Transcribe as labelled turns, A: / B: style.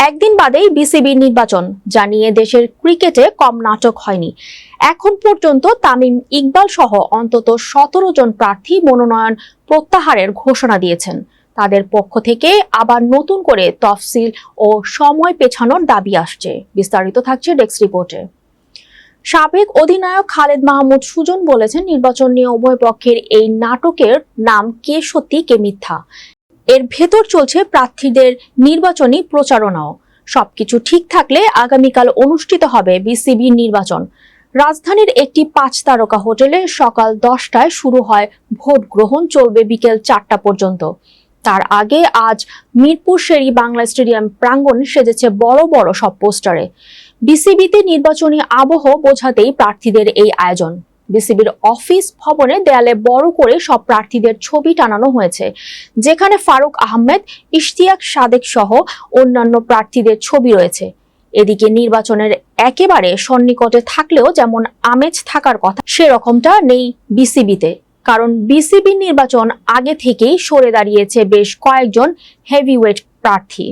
A: একদিন বাদেই বিসিবির নির্বাচন জানিয়ে দেশের ক্রিকেটে কম নাটক হয়নি। এখন পর্যন্ত তামিম ইকবাল সহ অন্তত 17 জন প্রার্থী মনোনয়ন প্রত্যাহারের ঘোষণা দিয়েছেন। তাদের পক্ষ থেকে আবার নতুন করে তফসিল ও সময় পেছানোর দাবি আসছে। বিস্তারিত থাকছে ডেস্ক রিপোর্টে। সাবেক অধিনায়ক খালেদ মাহমুদ সুজন বলেছেন, নির্বাচন নিয়ে উভয় পক্ষের এই নাটকের নাম কে সত্যি কে মিথ্যা, এর ভেতর চলছে প্রার্থীদের নির্বাচনী প্রচারণাও। সবকিছু ঠিক থাকলে আগামীকাল অনুষ্ঠিত হবে বিসিবির নির্বাচন। রাজধানীর একটি 5 তারকা হোটেলে সকাল 10টায় শুরু হয় ভোট গ্রহণ, চলবে বিকেল 4টা পর্যন্ত। তার আগে আজ মিরপুর শেরি বাংলা স্টেডিয়াম প্রাঙ্গণ সেজেছে বড় বড় সব পোস্টারে। বিসিবিতে নির্বাচনী আবহ বোঝাতেই প্রার্থীদের এই আয়োজন। বিসিবির অফিস ভবনে দেয়ালে বড় করে সব প্রার্থীদের ছবি টানানো হয়েছে, যেখানে ফারুক আহমেদ, ইশতিয়াক সাদেক সহ অন্যান্য প্রার্থীদের ছবি রয়েছে। এদিকে নির্বাচনের একেবারে সন্নিকটে থাকলেও যেমন আমেজ থাকার কথা, সেরকমটা নেই বিসিবিতে। কারণ বিসিবির নির্বাচন আগে থেকেই সরে দাঁড়িয়েছে বেশ কয়েকজন হেভিওয়েট প্রার্থী।